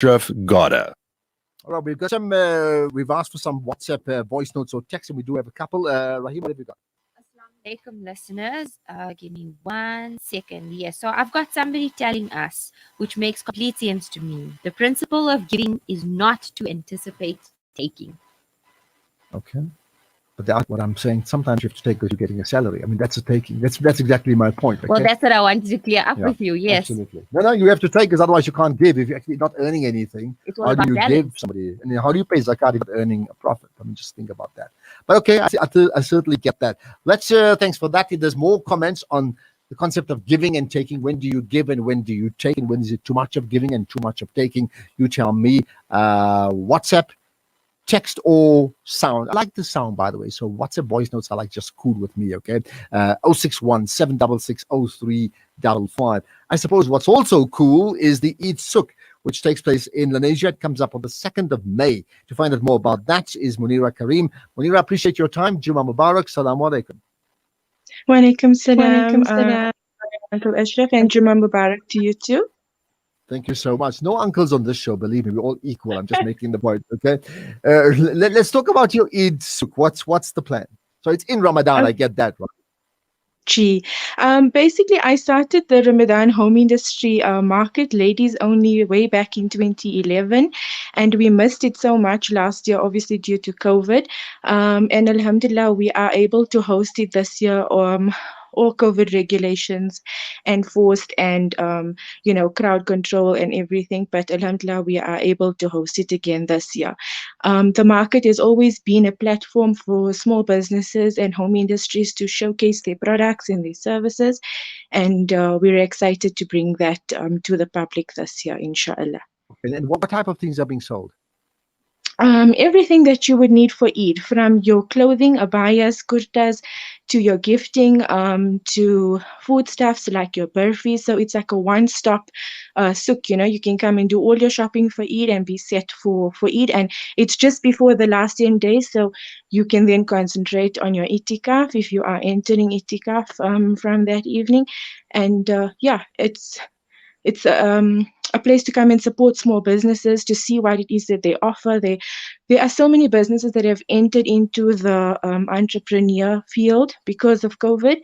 Ashraf Garda. All right, we've got some. We've asked for some WhatsApp voice notes or text, and we do have a couple. Rahim, what have you got? Assalamualaikum listeners. Give me 1 second. Yes, so I've got somebody telling us, which makes complete sense to me. The principle of giving is not to anticipate taking. Okay. But that's what I'm saying. Sometimes you have to take because you're getting a salary. I mean, that's a taking. That's exactly my point. Okay? Well, that's what I wanted to clear up with you. Yes. Absolutely. No, you have to take because otherwise you can't give. If you're actually not earning anything, It's all how about do you balance. give somebody? And how do you pay zakat if you're earning a profit? I mean, just think about that. But okay, I certainly get that. Let's, thanks for that. There's more comments on the concept of giving and taking. When do you give and when do you take? And when is it too much of giving and too much of taking? You tell me. WhatsApp, text or sound. I like the sound, by the way. So WhatsApp voice notes, I like just cool with me, okay? 061 766 0355. I suppose what's also cool is the Eid Suk, which takes place in Lenasia. It comes up on the 2nd of May. To find out more about that is Munira Karim. Munira, appreciate your time. Juma Mubarak. Salaam alaikum. Wa alaikum salam, Uncle Ashraf, and Juma Mubarak to you too. Thank you so much. No uncles on this show, believe me. We're all equal. I'm just making the point, okay? Let's talk about your Eid Suk. What's the plan? So it's in Ramadan. I get that, right? Basically, I started the Ramadan home industry market, ladies only, way back in 2011, and we missed it so much last year, obviously due to COVID. And Alhamdulillah, we are able to host it this year. All COVID regulations enforced and crowd control and everything, but alhamdulillah we are able to host it again this year. The market has always been a platform for small businesses and home industries to showcase their products and their services, and we're excited to bring that to the public this year, inshallah. And what type of things are being sold? Everything that you would need for Eid, from your clothing, abayas, kurtas, to your gifting, to foodstuffs like your burfi. So it's like a one-stop souk. You can come and do all your shopping for Eid and be set for Eid. And it's just before the last 10 days, so you can then concentrate on your itikaf if you are entering itikaf from that evening. And it's a place to come and support small businesses, to see what it is that they offer. There are so many businesses that have entered into the entrepreneur field because of COVID,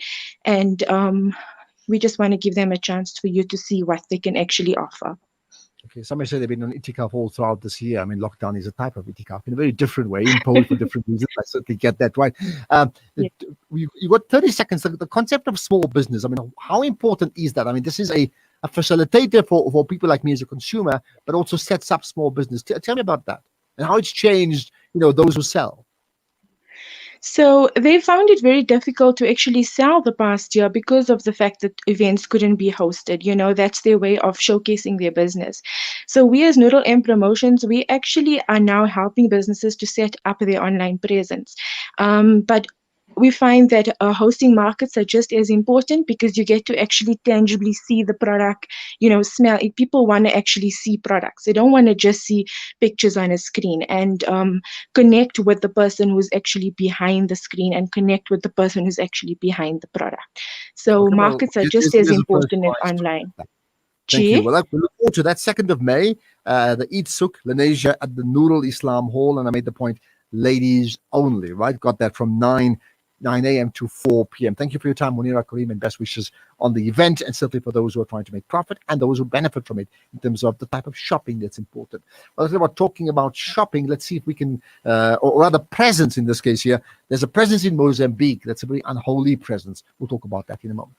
and we just want to give them a chance for you to see what they can actually offer. Okay, somebody said they've been on itikaf all throughout this year. I mean, lockdown is a type of itikaf in a very different way, imposed for different reasons. I certainly get that, right? You got 30 seconds. The concept of small business, I mean, how important is that? I mean, this is a facilitator for people like me as a consumer, but also sets up small business. Tell me about that and how it's changed, those who sell. So they found it very difficult to actually sell the past year because of the fact that events couldn't be hosted. That's their way of showcasing their business. So we as Noodle M Promotions, we actually are now helping businesses to set up their online presence. But we find that hosting markets are just as important because you get to actually tangibly see the product, smell it. People want to actually see products. They don't want to just see pictures on a screen, and connect with the person who's actually behind the screen and connect with the person who's actually behind the product. So markets are just as important as online. Thank you. Well, we look forward to that 2nd of May, the Eid Suk, Lenasia at the Nurul Islam Hall. And I made the point, ladies only, right? Got that from 9 a.m. to 4 p.m. Thank you for your time, Munira Karim, and best wishes on the event, and certainly for those who are trying to make profit and those who benefit from it in terms of the type of shopping that's important. Well, about talking about shopping, let's see if we can, or rather presence in this case here. There's a presence in Mozambique that's a very unholy presence. We'll talk about that in a moment.